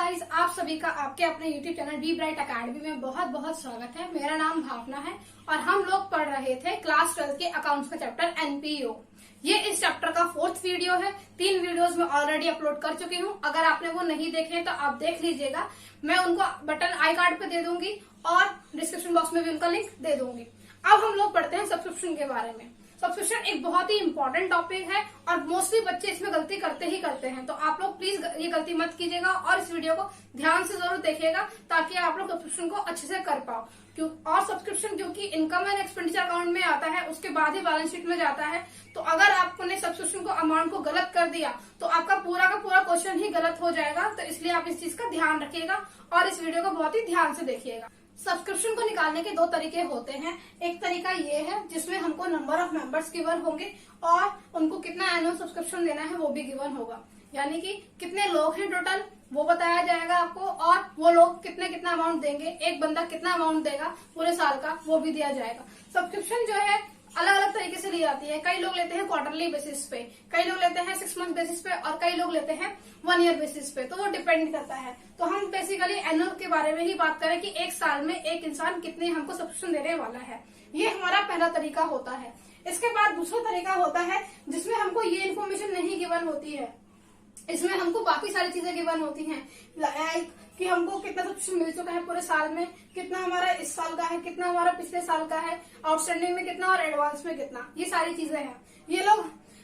Guys, आप सभी का आपके अपने YouTube channel B bright academy में बहुत बहुत स्वागत है। मेरा नाम भावना है और हम लोग पढ़ रहे थे क्लास 12 के अकाउंट्स का चैप्टर एनपीओ। ये इस चैप्टर का 4th वीडियो है। 3 वीडियोस में ऑलरेडी अपलोड कर चुकी हूँ। अगर आपने वो नहीं देखे तो आप देख लीजिएगा। मैं उनको बटन आई कार्ड पे दे दूंगी और डिस्क्रिप्शन बॉक्स में भी उनका लिंक दे दूंगी। अब हम लोग पढ़ते हैं सब्सक्रिप्शन के बारे में। सब्सक्रिप्शन एक बहुत ही इंपॉर्टेंट टॉपिक है और मोस्टली बच्चे इसमें गलती करते हैं। तो आप लोग प्लीज ये गलती मत कीजिएगा और इस वीडियो को ध्यान से जरूर देखिएगा ताकि आप लोग सब्सक्रिप्शन को अच्छे से कर पाओ। और सब्सक्रिप्शन जो कि इनकम एंड एक्सपेंडिचर अकाउंट में आता है उसके बाद ही बैलेंस शीट में जाता है। तो अगर आपने सब्सक्रिप्शन को अमाउंट को गलत कर दिया तो आपका पूरा का पूरा क्वेश्चन ही गलत हो जाएगा। तो इसलिए आप इस चीज का ध्यान रखिएगा और इस वीडियो को बहुत ही ध्यान से देखिएगा। सब्सक्रिप्शन को निकालने के 2 तरीके होते हैं। एक तरीका ये है जिसमें हमको नंबर ऑफ मेंबर्स गिवन होंगे और उनको कितना एनुअल सब्सक्रिप्शन देना है वो भी गिवन होगा। यानी कि कितने लोग हैं टोटल वो बताया जाएगा आपको और वो लोग कितना अमाउंट देंगे, एक बंदा कितना अमाउंट देगा पूरे साल का वो भी दिया जाएगा। सब्सक्रिप्शन जो है अलग अलग तरीके से ली जाती है। कई लोग लेते हैं क्वार्टरली बेसिस पे, कई लोग लेते हैं 6 मंथ बेसिस पे और कई लोग लेते हैं 1 ईयर बेसिस पे। तो वो डिपेंड करता है। तो हम बेसिकली एनुअल के बारे में ही बात करें कि एक साल में एक इंसान कितने हमको सब्सक्रिप्शन देने वाला है। ये हमारा पहला तरीका होता है। इसके बाद दूसरा तरीका होता है जिसमें हमको ये इन्फॉर्मेशन नहीं गिवन होती है। इसमें हमको बाकी सारी चीजें गिवन होती हैं, लाइक कि हमको कितना सब्सक्रिप्शन मिल चुका है पूरे साल में, कितना हमारा इस साल का है, कितना हमारा पिछले साल का है, आउटस्टैंडिंग में कितना और एडवांस में कितना। ये सारी चीजें हैं। ये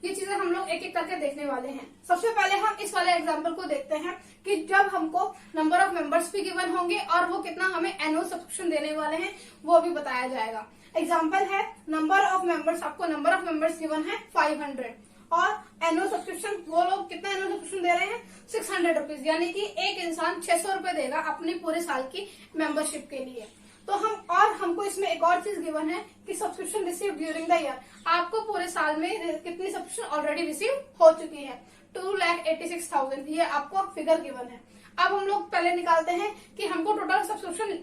चीजें हम लोग एक एक करके देखने वाले हैं। सबसे पहले हम इस वाले एग्जाम्पल को देखते हैं कि जब हमको नंबर ऑफ मेंबर्स भी गिवन होंगे और वो कितना हमें एनुअल सब्सक्रिप्शन देने वाले हैं वो भी बताया जाएगा। एग्जाम्पल है नंबर ऑफ मेंबर्स। आपको नंबर ऑफ मेंबर्स गिवन है 500 और एनुअल सब्सक्रिप्शन वो लोग कितना एनुअल सब्सक्रिप्शन दे रहे हैं 600 रुपीज। यानी कि एक इंसान 600 रुपए देगा अपनी पूरे साल की मेंबरशिप के लिए। तो हमको इसमें एक और चीज गिवन है कि subscription receive during the year. आपको पूरे साल में कितनी सब्सक्रिप्शन ऑलरेडी रिसीव हो चुकी है 2,86,000। ये आपको फिगर गिवन है। अब हम लोग पहले निकालते हैं कि हमको टोटल सब्सक्रिप्शन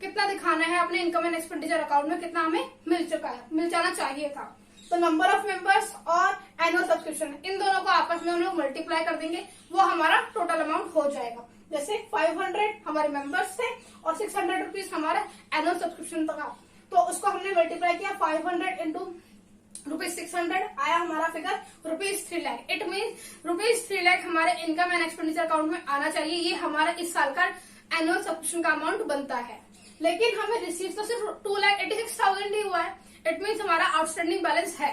कितना दिखाना है अपने इनकम एंड एक्सपेंडिचर अकाउंट में, कितना हमें मिल जाना चाहिए था। तो नंबर ऑफ मेंबर्स और एनुअल सब्सक्रिप्शन इन दोनों को आपस में हम लोग मल्टीप्लाई कर देंगे, वो हमारा टोटल अमाउंट हो जाएगा। जैसे 500 हमारे मेंबर्स थे और 600 रुपीज हमारा एनुअल सब्सक्रिप्शन था। तो उसको हमने मल्टीप्लाई किया 500 इंटू ₹600 आया हमारा figure ₹3 lakh. It mean ₹3 lakh हमारे इनकम एंड एक्सपेंडिचर अकाउंट में आना चाहिए। ये हमारा इस साल का एनुअल सब्सक्रिप्शन का अमाउंट बनता है। लेकिन हमें रिसीव तो सिर्फ 2,86,000 ही हुआ है। इट मीन्स हमारा आउटस्टैंडिंग बैलेंस है।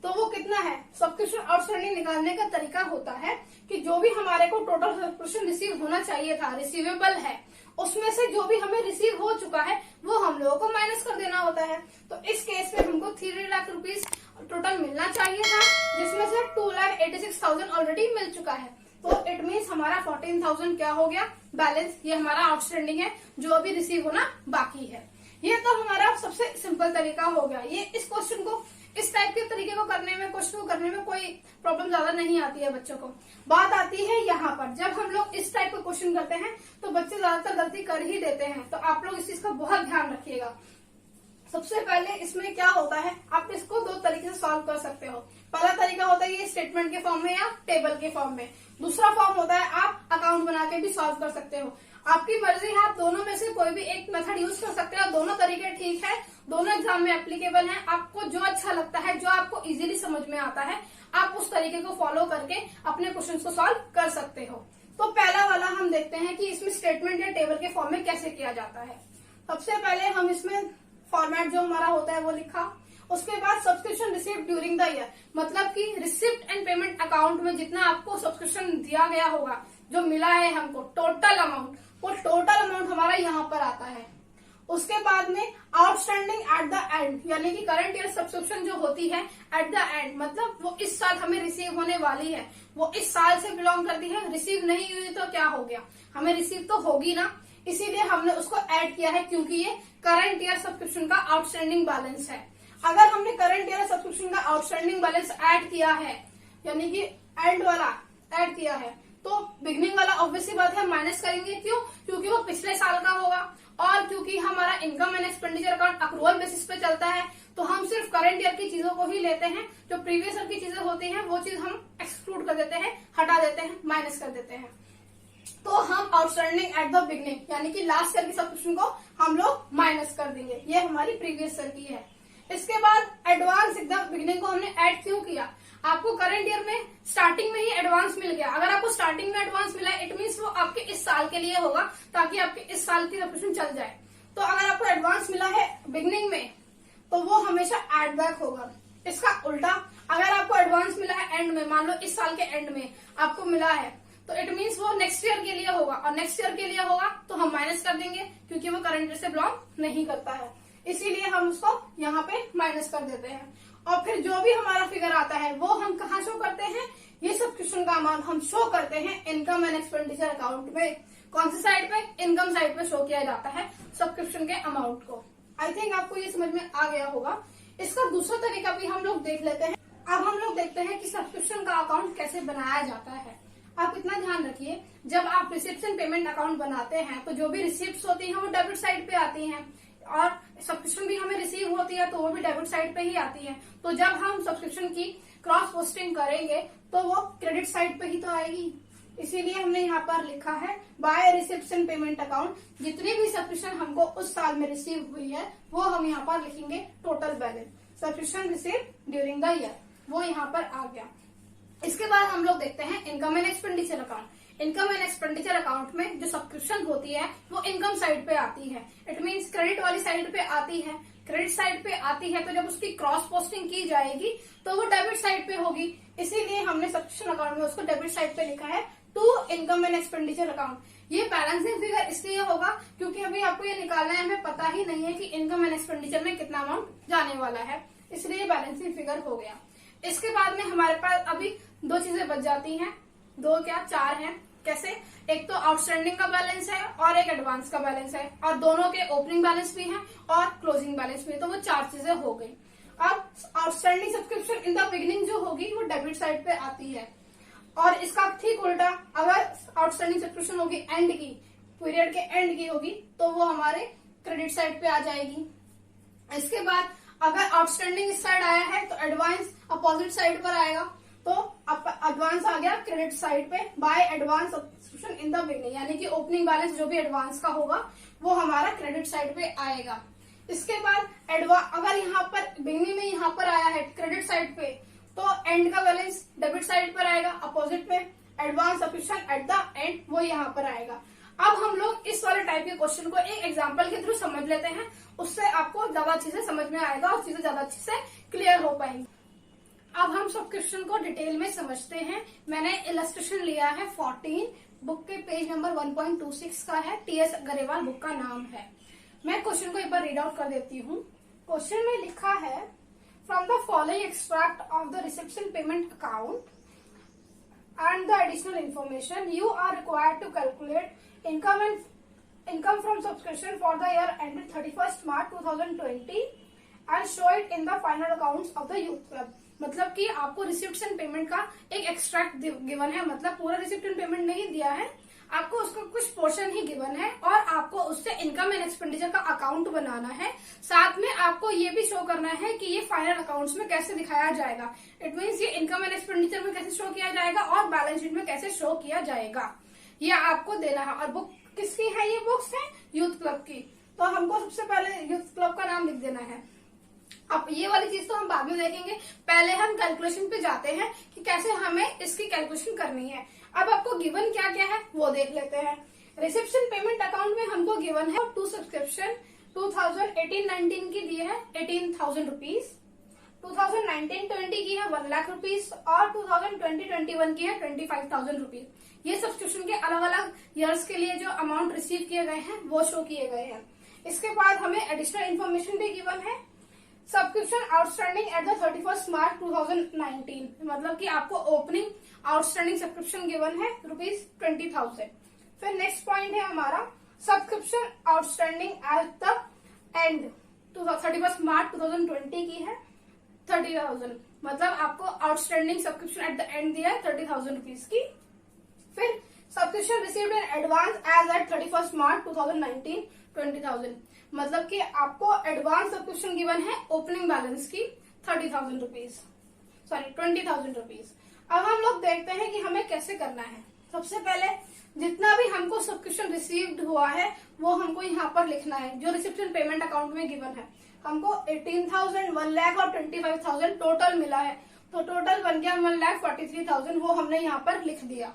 तो वो कितना है? सब्सक्रिप्शन आउटस्टैंडिंग निकालने का तरीका होता है कि जो भी हमारे को टोटल सब्सक्रिप्शन रिसीव होना चाहिए था, रिसीवेबल है, उसमें से जो भी हमें रिसीव हो चुका है वो हम लोगों को माइनस कर देना होता है। तो इस केस में हमको 3 लाख रुपीज टोटल मिलना चाहिए था, जिसमें से 2,86,000 ऑलरेडी मिल चुका है। तो इट मीन्स हमारा 14,000 क्या हो गया बैलेंस। ये हमारा आउटस्टैंडिंग है जो अभी रिसीव होना बाकी है। ये तो हमारा सबसे सिंपल तरीका हो गया। ये इस क्वेश्चन को इस टाइप के तरीके को करने में, क्वेश्चन को करने में कोई प्रॉब्लम ज्यादा नहीं आती है बच्चों को। बात आती है यहाँ पर जब हम लोग इस टाइप का क्वेश्चन करते हैं तो बच्चे ज्यादातर गलती कर ही देते हैं। तो आप लोग इस चीज का बहुत ध्यान रखिएगा। सबसे पहले इसमें क्या होता है, आप इसको 2 तरीके से सॉल्व कर सकते हो। पहला तरीका होता है ये स्टेटमेंट के फॉर्म में या टेबल के फॉर्म में। दूसरा फॉर्म होता है आप अकाउंट बना के भी सॉल्व कर सकते हो। आपकी मर्जी है, आप दोनों में से कोई भी एक मेथड यूज कर सकते हो। दोनों तरीके ठीक है, दोनों एग्जाम में एप्लीकेबल हैं। आपको जो अच्छा लगता है, जो आपको इजीली समझ में आता है, आप उस तरीके को फॉलो करके अपने क्वेश्चंस को सॉल्व कर सकते हो। तो पहला वाला हम देखते हैं कि इसमें स्टेटमेंट या टेबल के फॉर्म में कैसे किया जाता है। सबसे पहले हम इसमें फॉर्मेट जो हमारा होता है वो लिखा। उसके बाद subscription receive during the year, मतलब कि रिसिप्ट एंड पेमेंट अकाउंट में जितना आपको सब्सक्रिप्शन दिया गया होगा, जो मिला है हमको टोटल अमाउंट, वो टोटल अमाउंट हमारा यहाँ पर आता है। उसके बाद में आउटस्टैंडिंग एट द एंड, यानी कि करंट ईयर सब्सक्रिप्शन जो होती है एट द एंड, मतलब वो इस साल हमें रिसीव होने वाली है, वो इस साल से बिलोंग करती है। रिसीव नहीं हुई तो क्या हो गया, हमें रिसीव तो होगी ना, इसीलिए हमने उसको ऐड किया है क्योंकि ये करंट ईयर सब्सक्रिप्शन का आउटस्टैंडिंग बैलेंस है। अगर हमने करंट ईयर सब्सक्रिप्शन का आउटस्टैंडिंग बैलेंस ऐड किया है, यानी कि एंड वाला ऐड किया है, तो बिगनिंग वाला ऑब्वियसली बात है माइनस करेंगे। क्यों? क्योंकि वो पिछले साल का होगा और क्योंकि हमारा income and expenditure account accrual basis पे चलता है, तो हम सिर्फ करंट ईयर की चीजों को ही लेते हैं। जो प्रीवियस ईयर की चीजें होती हैं वो चीज हम एक्सक्लूड कर देते हैं, हटा देते हैं, माइनस कर देते हैं। तो हम आउटस्टैंडिंग एट द बिगनिंग, यानी कि लास्ट ईयर की सब्सक्रिप्शन को हम लोग माइनस कर देंगे। ये हमारी प्रीवियस ईयर की है। इसके बाद एडवांस एट द बिगनिंग को हमने ऐड क्यों किया? आपको करंट ईयर में स्टार्टिंग में ही एडवांस मिल गया। अगर आपको स्टार्टिंग में एडवांस मिला है, इट मीन्स वो आपके इस साल के लिए होगा, ताकि आपके इस साल की सब्सक्रिप्शन चल जाए। तो अगर आपको एडवांस मिला है बिगनिंग में, तो वो हमेशा एड बैक होगा। इसका उल्टा, अगर आपको एडवांस मिला है एंड में, मान लो इस साल के एंड में आपको मिला है, तो इट मीन्स वो नेक्स्ट ईयर के लिए होगा, और नेक्स्ट ईयर के लिए होगा तो हम माइनस कर देंगे, क्योंकि वो करंट ईयर से बिलोंग नहीं करता है, इसीलिए हम उसको यहाँ पे माइनस कर देते हैं। और फिर जो भी हमारा फिगर आता है वो हम कहाँ शो करते हैं? ये सब्सक्रिप्शन का अमाउंट हम शो करते हैं इनकम एंड एक्सपेंडिचर अकाउंट में। कौन सी साइड पे? इनकम साइड पे शो किया जाता है सब्सक्रिप्शन के अमाउंट को। आई थिंक आपको ये समझ में आ गया होगा। इसका दूसरा तरीका भी हम लोग देख लेते हैं। अब हम लोग देखते हैं कि सब्सक्रिप्शन का अकाउंट कैसे बनाया जाता है। आप इतना ध्यान रखिए, जब आप रिसिप्शन पेमेंट अकाउंट बनाते हैं तो जो भी रिसिप्ट होती है वो डेबिट साइड पे आती हैं, और सब्सक्रिप्शन भी हमें रिसीव होती है तो वो भी डेबिट साइड पे ही आती है। तो जब हम सब्सक्रिप्शन की क्रॉस पोस्टिंग करेंगे तो वो क्रेडिट साइड पे ही तो आएगी। इसीलिए हमने यहाँ पर लिखा है बाय रिसिप्शन पेमेंट अकाउंट। जितनी भी सब्सक्रिप्शन हमको उस साल में रिसीव हुई है वो हम यहाँ पर लिखेंगे total balance subscription receive during the year, वो यहाँ पर आ गया। इसके बाद हम लोग देखते हैं income and expenditure account. Income and expenditure account में जो सब्सक्रिप्शन होती है वो इनकम साइड पे आती है। इट मीन्स क्रेडिट वाली साइड पे आती है। क्रेडिट साइड पे आती है तो जब उसकी क्रॉस पोस्टिंग की जाएगी तो वो डेबिट साइड पे होगी। इसीलिए हमने सब्सक्रिप्शन अकाउंट में उसको डेबिट साइड पे लिखा है to income and expenditure account. ये बैलेंसिंग फिगर इसलिए होगा क्योंकि अभी आपको ये निकालना है, हमें पता ही नहीं है कि इनकम एंड एक्सपेंडिचर में कितना अमाउंट जाने वाला है, इसलिए बैलेंसिंग फिगर हो गया। इसके बाद में हमारे पास अभी दो चीजें बच जाती हैं, दो क्या चार हैं। कैसे? एक तो आउटस्टैंडिंग का बैलेंस है और एक एडवांस का बैलेंस है, और दोनों के ओपनिंग बैलेंस भी है और क्लोजिंग बैलेंस भी है, तो वो चार चीजें हो गई। अब outstanding subscription in the beginning जो होगी वो डेबिट साइड पे आती है, और इसका ठीक उल्टा, अगर आउटस्टैंडिंग सब्सक्रिप्शन होगी एंड की, पीरियड के एंड की होगी, तो वो हमारे क्रेडिट साइड पे आ जाएगी। इसके बाद अगर आउटस्टैंडिंग इस साइड आया है तो एडवांस अपोजिट साइड पर आएगा, तो एडवांस आ गया क्रेडिट साइड पे by advance subscription in the beginning, यानी कि ओपनिंग बैलेंस जो भी एडवांस का होगा वो हमारा क्रेडिट साइड पे आएगा। इसके बाद अगर यहाँ पर बिगिनिंग में यहाँ पर आया है क्रेडिट साइड पे, तो एंड का बैलेंस डेबिट साइड पर आएगा अपोजिट में, advance subscription at the and वो यहाँ पर आएगा। अब हम लोग इस वाले टाइप के क्वेश्चन को एक एग्जांपल के थ्रू समझ लेते हैं, उससे आपको ज्यादा अच्छे से समझ में आएगा और चीजें ज्यादा अच्छे से क्लियर हो पाएंगी। अब हम सब्सक्रिप्शन को डिटेल में समझते हैं। मैंने इलस्ट्रेशन लिया है 14, बुक के पेज नंबर 1.26 का है, टीएस गरेवाल बुक का नाम है। मैं क्वेश्चन को एक बार रीड आउट कर देती हूँ। क्वेश्चन में लिखा है, from the following extract of the reception payment account and the additional information, you are required to calculate income from subscription for the year ended 31st March 2020 and show it in the final accounts of the youth club। मतलब कि आपको reception payment का एक extract given है, मतलब पूरा reception payment नहीं दिया है आपको, उसका कुछ पोर्शन ही गिवन है, और आपको उससे इनकम एंड एक्सपेंडिचर का अकाउंट बनाना है। साथ में आपको ये भी शो करना है कि ये फाइनल अकाउंट्स में कैसे दिखाया जाएगा। इट मीन्स ये इनकम एंड एक्सपेंडिचर में कैसे शो किया जाएगा और बैलेंस शीट में कैसे शो किया जाएगा, ये आपको देना है। और बुक किसकी है? ये बुक्स है यूथ क्लब की। तो हमको सबसे पहले यूथ क्लब का नाम लिख देना है। अब ये वाली चीज तो हम बाद में देखेंगे, पहले हम कैलकुलेशन पे जाते हैं कि कैसे हमें इसकी कैलकुलेशन करनी है। अब आपको गिवन क्या क्या है वो देख लेते हैं। रिसेप्शन पेमेंट अकाउंट में हमको गिवन है टू सब्सक्रिप्शन 2018-19 की दी है 18,000 रुपीज, 2019-20 की है 1 लाख रुपीज, और 2020-21 की है 25,000 रुपीज। ये सब्सक्रिप्शन के अलग अलग ईयर्स के लिए जो अमाउंट रिसीव किए गए हैं वो शो किए गए हैं। इसके बाद हमें एडिशनल इन्फॉर्मेशन भी गिवन है, subscription outstanding at the 31st March 2019, मतलब कि आपको ओपनिंग आउटस्टैंडिंग सब्सक्रिप्शन गिवन है ₹20,000। फिर नेक्स्ट पॉइंट है हमारा subscription outstanding at the end 31st March 2020 की है 30,000, मतलब आपको outstanding subscription at the end दिया है 30,000 रुपीज की। फिर subscription received in advance as at 31st March 2019 20,000, मतलब कि आपको एडवांस सब्सक्रिप्शन गिवन है ओपनिंग बैलेंस की 30,000 रुपीज, सॉरी 20,000 रुपीज। अब हम लोग देखते हैं कि हमें कैसे करना है। सबसे पहले जितना भी हमको सब्सक्रिप्शन रिसीव्ड हुआ है वो हमको यहाँ पर लिखना है, जो रिसिप्शन पेमेंट अकाउंट में गिवन है। हमको 18,000, 1 लाख और 25,000 टोटल मिला है, तो टोटल बन गया 1,43,000, वो हमने यहाँ पर लिख दिया।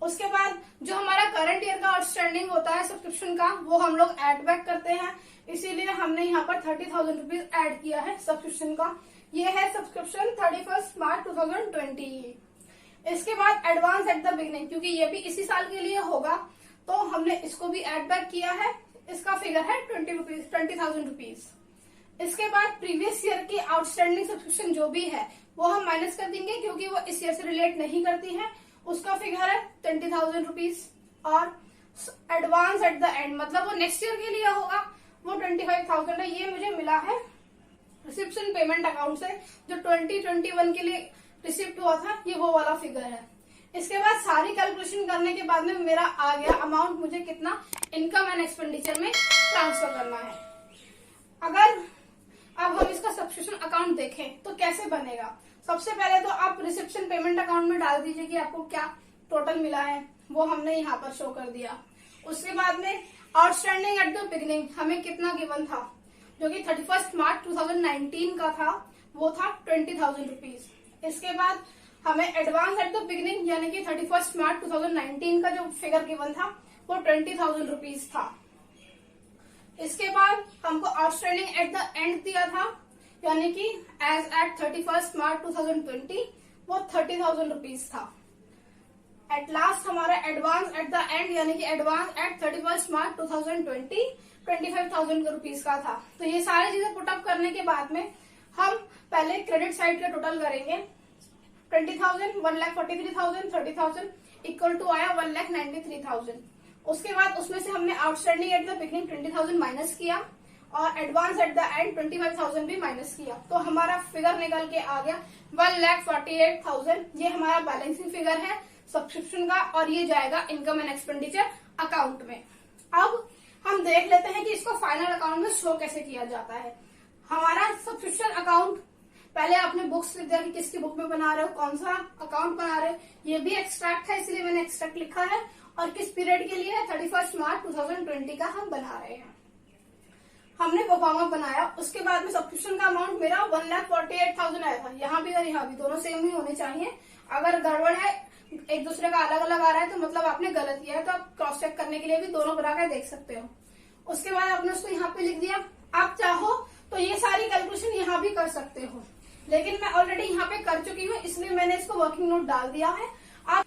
उसके बाद जो हमारा करंट ईयर का आउटस्टैंडिंग होता है सब्सक्रिप्शन का, वो हम लोग एड बैक करते हैं, इसीलिए हमने यहाँ पर 30,000 रुपीज एड किया है सब्सक्रिप्शन का। ये है सब्सक्रिप्शन 31 मार्च 2020। इसके बाद एडवांस एट द बिगनिंग, क्योंकि ये भी इसी साल के लिए होगा, तो हमने इसको भी एड बैक किया है। इसका फिगर है 20,000 रुपीज। इसके बाद प्रीवियस ईयर की आउटस्टैंडिंग सब्सक्रिप्शन जो भी है वो हम माइनस कर देंगे, क्योंकि वो इस ईयर से रिलेट नहीं करती है। उसका फिगर है 20,000 रुपीज। और एडवांस एट द एंड, मतलब वो नेक्स्ट ईयर के लिए होगा, वो 25,000 है। ये मुझे मिला है रिसिप्शन पेमेंट अकाउंट से, जो 2021 के लिए रिसिप्ट हुआ था, ये वो वाला फिगर है। इसके बाद सारी कैलकुलेशन करने के बाद में मेरा आ गया अमाउंट, मुझे कितना इनकम एंड एक्सपेंडिचर में ट्रांसफर करना है। अगर अब हम इसका सब्सक्रिप्शन अकाउंट देखें तो कैसे बनेगा। सबसे पहले तो आप रिसिप्शन पेमेंट अकाउंट में डाल दीजिए कि आपको क्या टोटल मिला है, वो हमने यहाँ पर शो कर दिया। उसके बाद में आउटस्टैंडिंग एट द बिगिनिंग हमें कितना गिवन था, जो कि 31 मार्च 2019 का था, वो था 20,000 रुपीज। इसके बाद हमें एडवांस एट द बिगिनिंग यानी कि 31 मार्च 2019 का जो फिगर गिवन था वो 20,000 रुपीज था। इसके बाद हमको आउटस्टैंडिंग एट द एंड दिया था, यानी कि एज एट 31 मार्च 2020 वो 30,000 रुपीज था। एट लास्ट हमारा एडवांस एट द एंड यानी कि एडवांस एट 31 मार्च 2020 25,000 रुपीज का था। तो ये सारी चीजें पुटअप करने के बाद में हम पहले क्रेडिट साइड का टोटल करेंगे। 20,000, 1,43,000, 30,000 इक्वल टू आया 1,93,000। उसके बाद उसमें से हमने outstanding at the beginning 20,000 minus किया और एडवांस एट द एंड 25,000 भी माइनस किया, तो हमारा फिगर निकल के आ गया 1,48,000। ये हमारा बैलेंसिंग फिगर है सब्सक्रिप्शन का, और ये जाएगा इनकम एंड एक्सपेंडिचर अकाउंट में। अब हम देख लेते हैं कि इसको फाइनल अकाउंट में शो कैसे किया जाता है। हमारा सब्सक्रिप्शन अकाउंट, पहले आपने बुक्स लिख दिया कि किसकी बुक में बना रहे हो, कौन सा अकाउंट बना रहे हो। ये भी एक्सट्रैक्ट है, इसलिए मैंने एक्सट्रैक्ट लिखा है। और किस पीरियड के लिए है, 31 मार्च 2020 का हम बना रहे हैं। हमने परफॉर्मा बनाया। उसके बाद में सब्सक्रिप्शन का अमाउंट मेरा 1,48,000 आया था। यहाँ भी और यहाँ भी दोनों सेम ही होने चाहिए। अगर गड़बड़ है, एक दूसरे का अलग अलग आ रहा है, तो मतलब आपने गलत किया है, तो आप क्रॉस चेक करने के लिए भी दोनों बना कर देख सकते हो। उसके बाद आपने उसको यहाँ पे लिख दिया। आप चाहो तो ये सारी कैलकुलेशन यहाँ भी कर सकते हो, लेकिन मैं ऑलरेडी यहाँ पे कर चुकी हूँ, इसलिए मैंने इसको वर्किंग नोट डाल दिया है। आप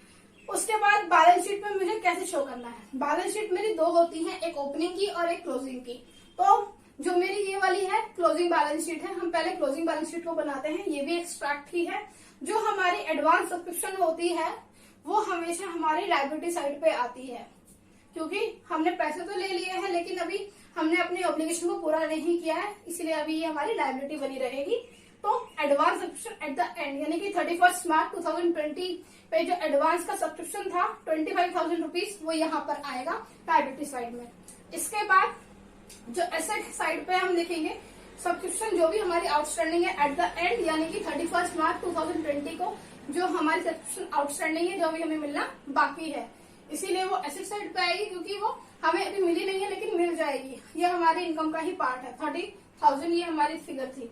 उसके बाद बैलेंस शीट में मुझे कैसे शो करना है। बैलेंस शीट मेरी दो होती है, एक ओपनिंग की और एक क्लोजिंग की। तो जो मेरी ये वाली है क्लोजिंग बैलेंस शीट है, हम पहले क्लोजिंग बैलेंस शीट को बनाते हैं। ये भी एक्सट्रैक्ट ही है। जो हमारी एडवांस सब्सक्रिप्शन होती है वो हमेशा हमारी लायबिलिटी साइड पे आती है, क्योंकि हमने पैसे तो ले लिए हैं लेकिन अभी हमने अपनी ऑब्लिगेशन को पूरा नहीं किया है, इसलिए अभी ये हमारी लायबिलिटी बनी रहेगी। तो advance subscription at the and यानी कि 31 मार्च 2020 पे जो एडवांस का सब्सक्रिप्शन था 25,000 रुपीज, वो यहाँ पर आएगा लायबिलिटी साइड में। इसके बाद जो एसेट साइड पे हम देखेंगे सब्सक्रिप्शन जो भी हमारी आउटस्टैंडिंग है एट द एंड यानी कि 31 मार्च 2020 को जो हमारी सब्सक्रिप्शन आउटस्टैंडिंग है, जो अभी हमें मिलना बाकी है, इसीलिए वो एसेट साइड पे आएगी, क्योंकि वो हमें अभी मिली नहीं है लेकिन मिल जाएगी। ये हमारी इनकम का ही पार्ट है। 30,000 ये हमारी फिगर थी।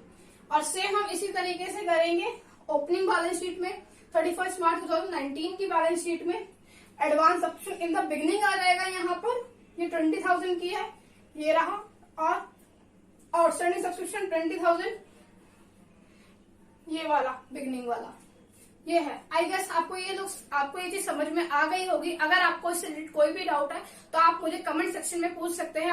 और सेम हम इसी तरीके से करेंगे ओपनिंग बैलेंस शीट में। 31 मार्च 2019 की बैलेंस शीट में advance subscription in the beginning आ जाएगा। यहाँ पर ये 20,000 की है, ये रहा। और आउटस्टैंडिंग सब्सक्रिप्शन 20,000, ये वाला बिगनिंग वाला ये है। आई गेस आपको ये चीज समझ में आ गई होगी। अगर आपको इससे कोई भी डाउट है तो आप मुझे कमेंट सेक्शन में पूछ सकते हैं।